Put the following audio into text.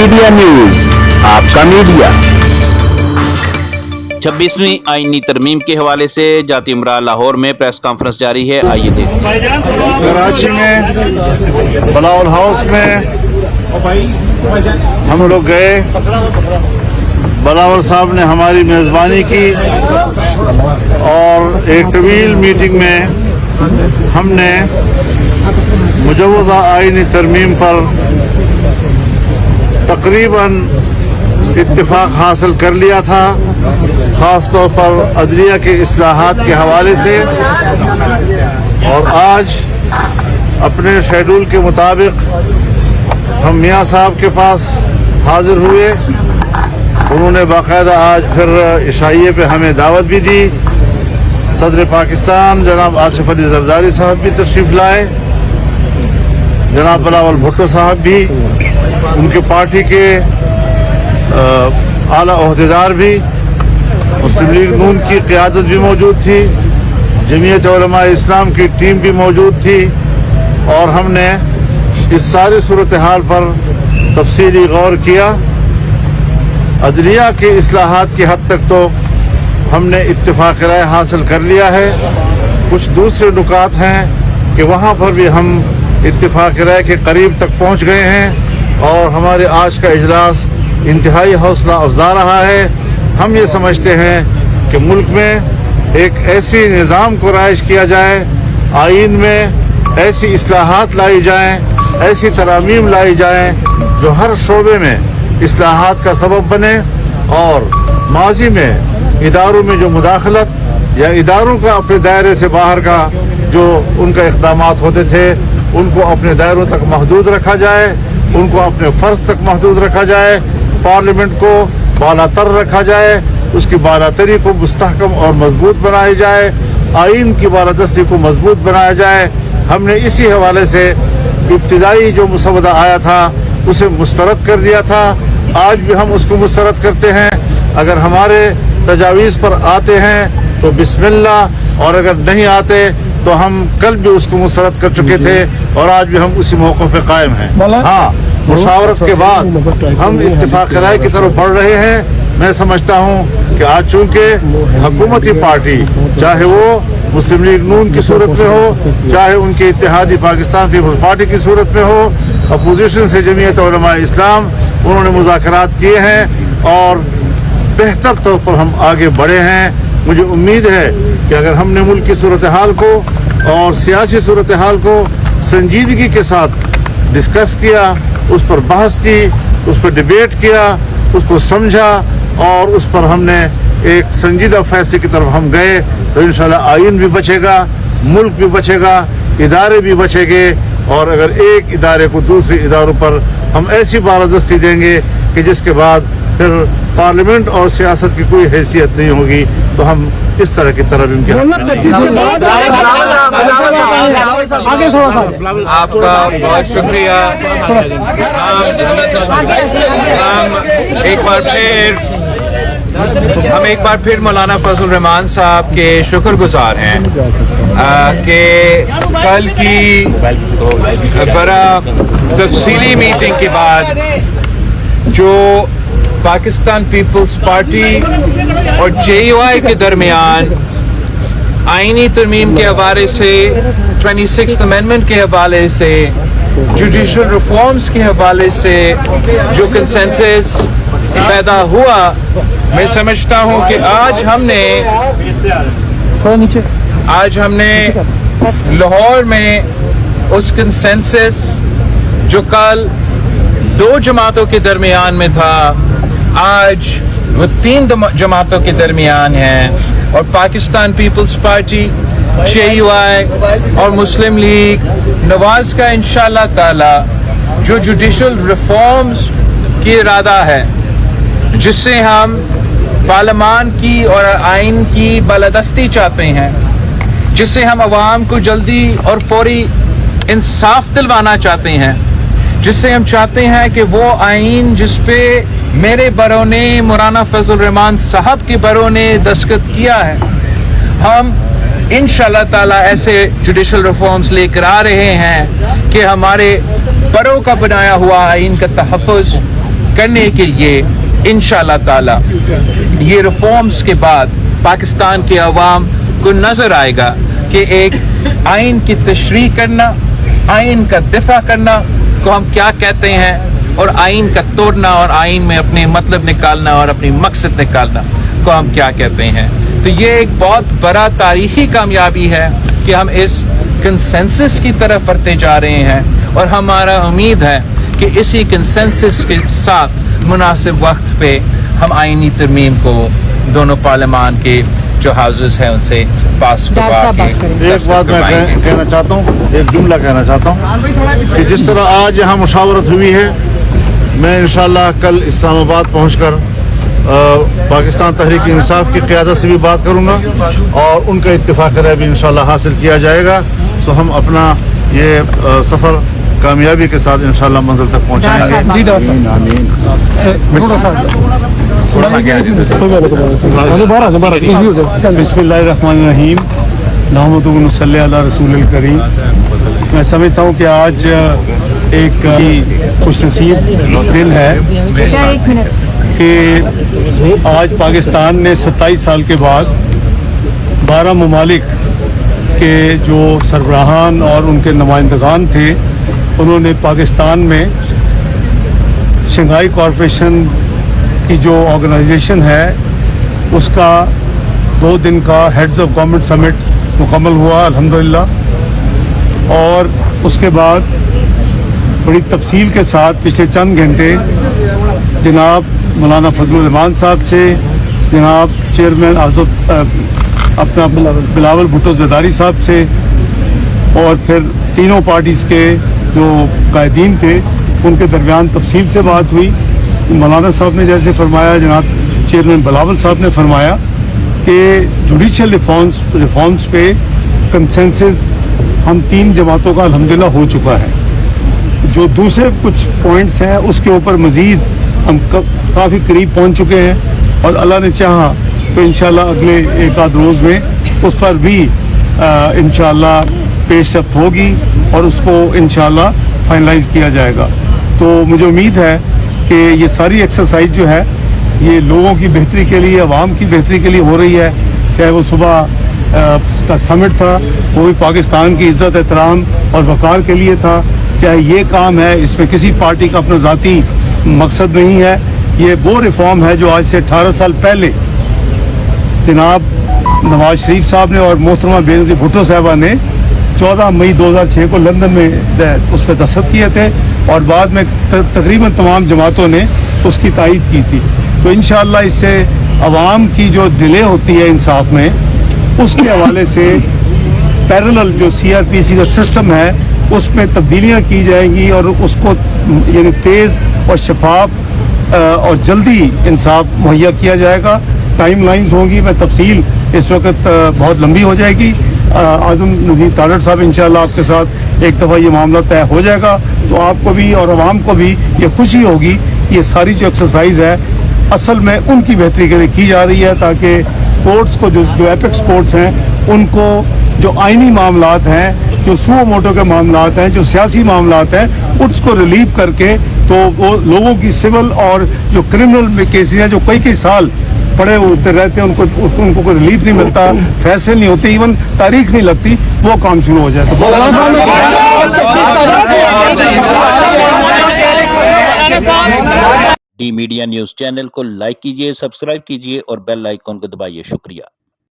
Media news, آپ کا media. 26ویں آئینی ترمیم کے حوالے سے جاتی امراء لاہور میں پریس کانفرنس جاری ہے، آئیے دیکھیں۔ کراچی میں بلاول ہاؤس میں ہم لوگ گئے، بلاول صاحب نے ہماری میزبانی کی اور ایک طویل میٹنگ میں ہم نے مجوزہ آئینی ترمیم پر تقریباً اتفاق حاصل کر لیا تھا، خاص طور پر عدلیہ کے اصلاحات کے حوالے سے، اور آج اپنے شیڈول کے مطابق ہم میاں صاحب کے پاس حاضر ہوئے۔ انہوں نے باقاعدہ آج پھر عشائیے پہ ہمیں دعوت بھی دی۔ صدر پاکستان جناب آصف علی زرداری صاحب بھی تشریف لائے، جناب بلاول بھٹو صاحب بھی، ان کے پارٹی کے اعلیٰ عہدیدار بھی، مسلم لیگ نون کی قیادت بھی موجود تھی، جمعیت علماء اسلام کی ٹیم بھی موجود تھی، اور ہم نے اس ساری صورتحال پر تفصیلی غور کیا۔ عدلیہ کے اصلاحات کی حد تک تو ہم نے اتفاق رائے حاصل کر لیا ہے، کچھ دوسرے نکات ہیں کہ وہاں پر بھی ہم اتفاق رائے کے قریب تک پہنچ گئے ہیں، اور ہمارے آج کا اجلاس انتہائی حوصلہ افزا رہا ہے۔ ہم یہ سمجھتے ہیں کہ ملک میں ایک ایسی نظام کو رائج کیا جائے، آئین میں ایسی اصلاحات لائی جائیں، ایسی ترامیم لائی جائیں جو ہر شعبے میں اصلاحات کا سبب بنے، اور ماضی میں اداروں میں جو مداخلت یا اداروں کا اپنے دائرے سے باہر کا جو ان کا اقدامات ہوتے تھے ان کو اپنے دائروں تک محدود رکھا جائے، ان کو اپنے فرض تک محدود رکھا جائے، پارلیمنٹ کو بالا تر رکھا جائے، اس کی بالاتری کو مستحکم اور مضبوط بنائی جائے، آئین کی بالادستی کو مضبوط بنایا جائے۔ ہم نے اسی حوالے سے ابتدائی جو مسودہ آیا تھا اسے مسترد کر دیا تھا، آج بھی ہم اس کو مسترد کرتے ہیں۔ اگر ہمارے تجاویز پر آتے ہیں تو بسم اللہ، اور اگر نہیں آتے تو ہم کل بھی اس کو مسترد کر چکے تھے، اور آج بھی ہم اسی موقع پہ قائم ہیں۔ ہاں، مشاورت کے بعد ہم اتفاق رائے کی طرف بڑھ رہے ہیں۔ میں سمجھتا ہوں کہ آج چونکہ حکومتی پارٹی، چاہے وہ مسلم لیگ نون کی صورت میں ہو، چاہے ان کے اتحادی پاکستان پیپلز پارٹی کی صورت میں ہو، اپوزیشن سے جمعیت علماء اسلام، انہوں نے مذاکرات کیے ہیں اور بہتر طور پر ہم آگے بڑھے ہیں۔ مجھے امید ہے کہ اگر ہم نے ملک کی صورتحال کو اور سیاسی صورتحال کو سنجیدگی کے ساتھ ڈسکس کیا، اس پر بحث کی، اس پر ڈیبیٹ کیا، اس کو سمجھا، اور اس پر ہم نے ایک سنجیدہ فیصلے کی طرف ہم گئے، تو انشاءاللہ آئین بھی بچے گا، ملک بھی بچے گا، ادارے بھی بچیں گے، اور اگر ایک ادارے کو دوسرے اداروں پر ہم ایسی بالادستی دیں گے کہ جس کے بعد پھر پارلیمنٹ اور سیاست کی کوئی حیثیت نہیں ہوگی، تو ہم اس طرح کی ترمیم کے آپ کا بہت شکریہ۔ ہم ایک بار پھر مولانا فضل الرحمان صاحب کے شکر گزار ہیں کہ کل کی بڑا تفصیلی میٹنگ کے بعد جو پاکستان پیپلز پارٹی اور جے یو آئی کے درمیان آئینی ترمیم کے حوالے سے، 26th امینڈمنٹ کے حوالے سے، جوڈیشل ریفارمز کے حوالے سے جو کنسنسس پیدا ہوا، میں سمجھتا ہوں کہ آج ہم نے لاہور میں اس کنسنسس جو کل دو جماعتوں کے درمیان میں تھا، آج وہ 3 جماعتوں کے درمیان ہیں، اور Pakistan peoples party, J U I اور مسلم لیگ نواز کا انشاءاللہ تعالی جو جوڈیشل ریفارمز کی ارادہ ہے، جس سے ہم پارلیمان کی اور آئین کی بالادستی چاہتے ہیں، جس سے ہم عوام کو جلدی اور فوری انصاف دلوانا چاہتے ہیں، جس سے ہم چاہتے ہیں کہ وہ آئین جس پہ میرے بروں نے، مولانا فضل الرحمان صاحب کے بروں نے دستخط کیا ہے، ہم انشاءاللہ تعالی ایسے جوڈیشل ریفارمز لے کر آ رہے ہیں کہ ہمارے بروں کا بنایا ہوا آئین کا تحفظ کرنے کے لیے انشاءاللہ تعالی یہ ریفارمز کے بعد پاکستان کے عوام کو نظر آئے گا کہ ایک آئین کی تشریح کرنا، آئین کا دفاع کرنا کو ہم کیا کہتے ہیں، اور آئین کا توڑنا اور آئین میں اپنے مطلب نکالنا اور اپنی مقصد نکالنا کو ہم کیا کہتے ہیں۔ تو یہ ایک بہت بڑا تاریخی کامیابی ہے کہ ہم اس کنسنسس کی طرف بڑھتے جا رہے ہیں، اور ہمارا امید ہے کہ اسی کنسنسس کے ساتھ مناسب وقت پہ ہم آئینی ترمیم کو دونوں پارلیمان کے جو ہاؤسز ہیں ان سے پاس کروا کے ایک بات میں کہنا چاہتا ہوں، ایک جملہ کہنا چاہتا ہوں کہ جس طرح آج یہاں مشاورت ہوئی ہے، میں انشاءاللہ کل اسلام آباد پہنچ کر پاکستان تحریک انصاف کی قیادت سے بھی بات کروں گا، اور ان کا اتفاق رائے بھی انشاءاللہ حاصل کیا جائے گا، سو ہم اپنا یہ سفر کامیابی کے ساتھ انشاءاللہ منزل تک پہنچائیں گے۔ بسم اللہ الرحمن الرحیم، نحمدہ و نصلی علی رسول الکریم۔ میں سمجھتا ہوں کہ آج ایک خوش نصیب دن ہے کہ آج پاکستان نے 27 سال کے بعد 12 ممالک کے جو سربراہان اور ان کے نمائندگان تھے، انہوں نے پاکستان میں شنگھائی کارپوریشن کی جو آرگنائزیشن ہے اس کا 2 دن کا ہیڈز آف گورنمنٹ سمٹ مکمل ہوا الحمدللہ، اور اس کے بعد بڑی تفصیل کے ساتھ پچھلے چند گھنٹے جناب مولانا فضل الرحمان صاحب سے، جناب چیئرمین اپنا بلاول بھٹو زرداری صاحب سے، اور پھر تینوں پارٹیز کے جو قائدین تھے ان کے درمیان تفصیل سے بات ہوئی۔ مولانا صاحب نے جیسے فرمایا، جناب چیئرمین بلاول صاحب نے فرمایا کہ جوڈیشل ریفارمز پہ کنسنسس ہم 3 جماعتوں کا الحمدللہ ہو چکا ہے۔ جو دوسرے کچھ پوائنٹس ہیں اس کے اوپر مزید ہم کافی قریب پہنچ چکے ہیں، اور اللہ نے چاہا تو انشاءاللہ اگلے 1 آدھ روز میں اس پر بھی انشاءاللہ پیش رفت ہوگی اور اس کو انشاءاللہ فائنلائز کیا جائے گا۔ تو مجھے امید ہے کہ یہ ساری ایکسرسائز جو ہے یہ لوگوں کی بہتری کے لیے، عوام کی بہتری کے لیے ہو رہی ہے۔ چاہے وہ صبح کا سمٹ تھا وہ بھی پاکستان کی عزت احترام اور وقار کے لیے تھا، چاہے یہ کام ہے اس میں کسی پارٹی کا اپنا ذاتی مقصد نہیں ہے۔ یہ وہ ریفارم ہے جو آج سے 18 سال پہلے جناب نواز شریف صاحب نے اور محترمہ بینظیر بھٹو صاحبہ نے 14 مئی 2006 کو لندن میں اس پہ دستخط کیے تھے، اور بعد میں تقریباً تمام جماعتوں نے اس کی تائید کی تھی۔ تو انشاءاللہ اس سے عوام کی جو ڈیلے ہوتی ہے انصاف میں، اس کے حوالے سے پیرلل جو CRPC کا سسٹم ہے اس میں تبدیلیاں کی جائیں گی، اور اس کو یعنی تیز اور شفاف اور جلدی انصاف مہیا کیا جائے گا۔ ٹائم لائنز ہوں گی، میں تفصیل اس وقت بہت لمبی ہو جائے گی۔ اعظم نذیر تاڑڑ صاحب انشاءاللہ آپ کے ساتھ ایک دفعہ یہ معاملہ طے ہو جائے گا، تو آپ کو بھی اور عوام کو بھی یہ خوشی ہوگی۔ یہ ساری جو ایکسرسائز ہے اصل میں ان کی بہتری کے لیے کی جا رہی ہے، تاکہ کورٹس کو جو ایپیکس کورٹس ہیں ان کو جو آئینی معاملات ہیں، جو سو موٹو کے معاملات ہیں، جو سیاسی معاملات ہیں، اس کو ریلیف کر کے تو وہ لوگوں کی سول اور جو کرمنل کیسز ہیں جو کئی سال پڑے ہوتے رہتے ہیں ان کو کوئی ریلیف نہیں ملتا، فیصلے نہیں ہوتے، ایون تاریخ نہیں لگتی، وہ کام شروع ہو جائے ڈی میڈیا نیوز چینل کو لائک کیجئے، سبسکرائب کیجئے اور بیل آئیکن کو دبائیے۔ شکریہ۔